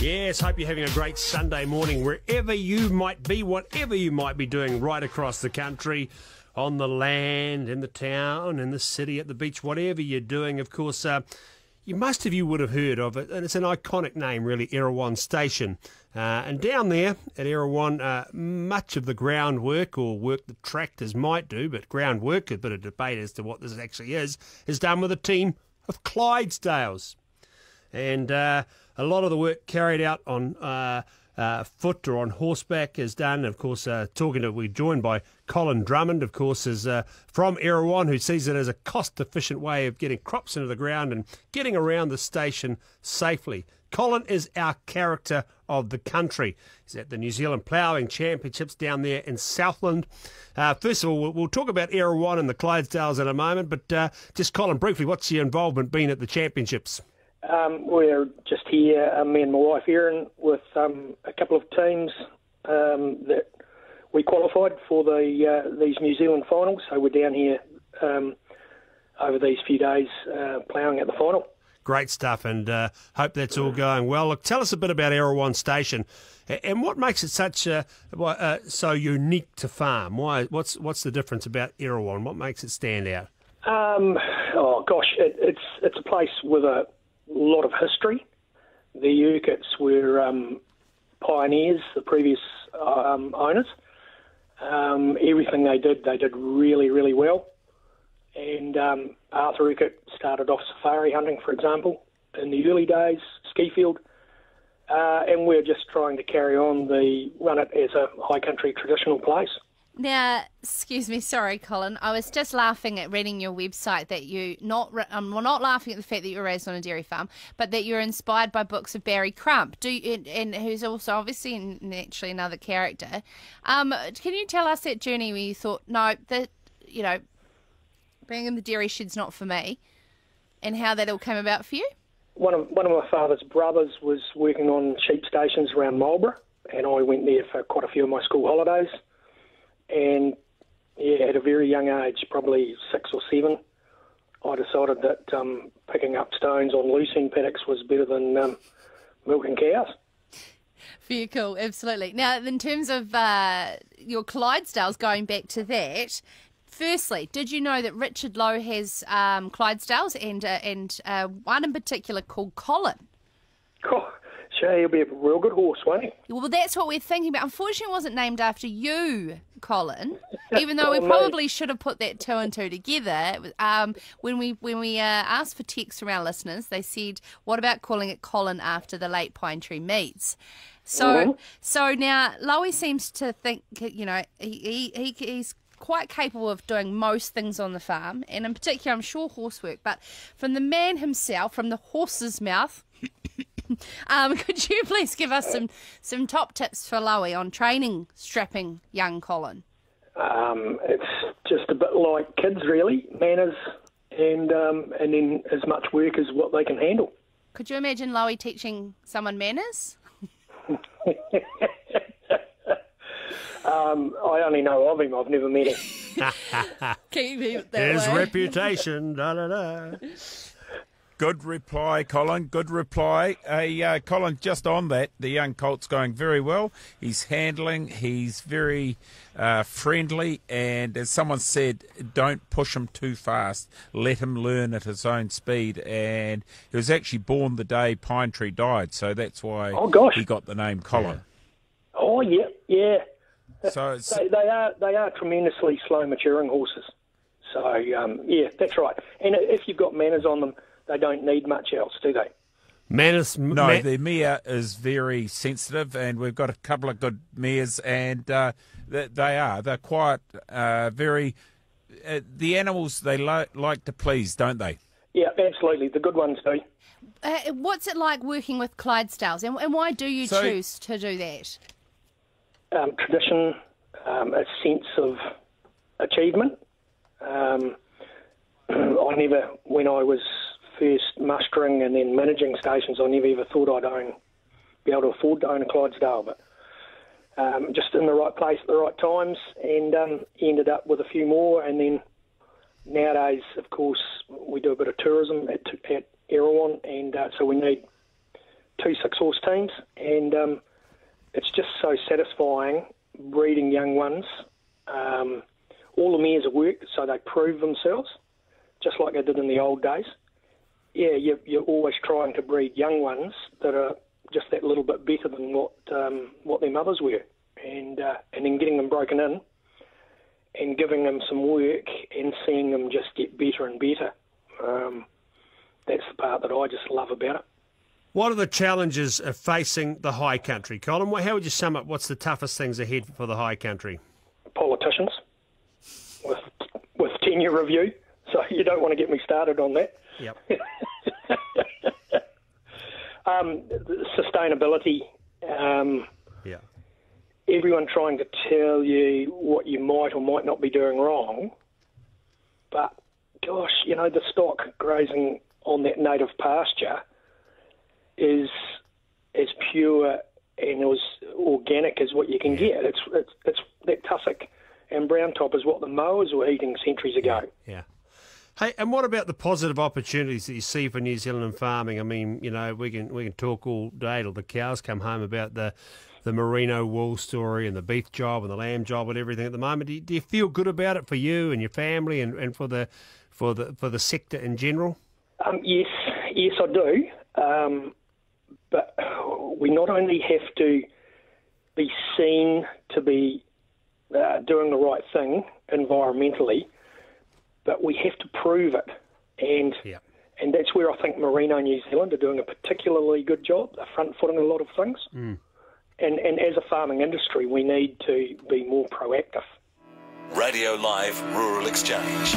Yes, hope you're having a great Sunday morning wherever you might be, whatever you might be doing right across the country, on the land, in the town, in the city, at the beach, whatever you're doing. Of course, most of you would have heard of it, and it's an iconic name, really, Erawan Station. And down there at Erawan, much of the groundwork, or work that tractors might do, but groundwork, a bit of debate as to what this actually is done with a team of Clydesdales. And a lot of the work carried out on foot or on horseback is done. Of course, we're joined by Collin Drummond, of course, is from Erawan, who sees it as a cost-efficient way of getting crops into the ground and getting around the station safely. Collin is our character of the country. He's at the New Zealand Ploughing Championships down there in Southland. First of all, we'll talk about Erawan and the Clydesdales in a moment, but just, Collin, briefly, what's your involvement been at the championships? We're just here, me and my wife Erin, with a couple of teams that we qualified for these New Zealand finals. So we're down here over these few days ploughing at the final. Great stuff, and hope that's all going well. Look, tell us a bit about Erawan Station and what makes it such so unique to farm. What's the difference about Erawan? What makes it stand out? It's a place with a lot of history. The Urquharts were pioneers, the previous owners. Everything they did really, really well. And Arthur Urquhart started off safari hunting, for example, in the early days, ski field. And we're just trying to carry on run it as a high country traditional place. Now, excuse me, sorry, Collin. I was just laughing at reading your website that not laughing at the fact that you were raised on a dairy farm, but that you're inspired by books of Barry Crump, and who's also obviously naturally another character. Can you tell us that journey where you thought, no, being in the dairy shed's not for me, and how that all came about for you? One of my father's brothers was working on sheep stations around Marlborough, and I went there for quite a few of my school holidays. And at a very young age, probably 6 or 7, I decided that picking up stones on leucine paddocks was better than milking cows. Very cool, absolutely. Now, in terms of your Clydesdales, going back to that, firstly, did you know that Richard Lowe has Clydesdales and one in particular called Collin? Oh, sure, he'll be a real good horse, won't he? Well, that's what we're thinking about. Unfortunately, it wasn't named after you, Collin, even though we probably should have put that 2 and 2 together. When we asked for texts from our listeners, they said, what about calling it Collin after the late Pine Tree Meets? So now Lowe seems to think, he's quite capable of doing most things on the farm, and in particular, I'm sure, horsework. But from the man himself, from the horse's mouth, could you please give us some top tips for Lowe on training strapping young Collin? It's just a bit like kids, really. Manners and then as much work as what they can handle. Could you imagine Lowe teaching someone manners? I only know of him. I've never met him. Keep it that His way. reputation, da-da-da. Good reply, Collin. Good reply. Collin, just on that, the young colt's going very well. He's handling. He's very friendly. And as someone said, don't push him too fast. Let him learn at his own speed. And he was actually born the day Pine Tree died. So that's why he got the name Collin. Yeah. Oh, yeah. So they are tremendously slow maturing horses. So, yeah, that's right. And if you've got manners on them, they don't need much else, do they? No, the mare is very sensitive, and we've got a couple of good mares, and they're quite very. The animals, they like to please, don't they? Yeah, absolutely. The good ones do. What's it like working with Clydesdales, and why do you choose to do that? Tradition, a sense of achievement. When I was first mustering and then managing stations, I never ever thought I'd be able to afford to own a Clydesdale, but just in the right place at the right times, and ended up with a few more. And then nowadays, of course, we do a bit of tourism at Erawan, and so we need 2 6-horse teams, and it's just so satisfying breeding young ones. All the mares have worked, so they prove themselves, just like they did in the old days. Yeah, you're always trying to breed young ones that are just that little bit better than what their mothers were, and then getting them broken in and giving them some work and seeing them just get better and better. That's the part that I just love about it. What are the challenges of facing the high country, Colin? How would you sum up what's the toughest things ahead for the high country? Politicians with tenure review, so you don't want to get me started on that. Yep. Sustainability. Yeah. Everyone trying to tell you what you might or might not be doing wrong, but gosh, the stock grazing on that native pasture is as pure and as organic as what you can get. It's that tussock and brown top is what the mowers were eating centuries ago. Yeah. Hey, and what about the positive opportunities that you see for New Zealand farming? I mean, we can talk all day till the cows come home about the merino wool story and the beef job and the lamb job and everything at the moment. Do you feel good about it for you and your family and for the sector in general? Yes, I do. But we not only have to be seen to be doing the right thing environmentally, but we have to prove it. And that's where I think Merino New Zealand are doing a particularly good job. They're front-footing a lot of things. And as a farming industry, we need to be more proactive. Radio Live Rural Exchange.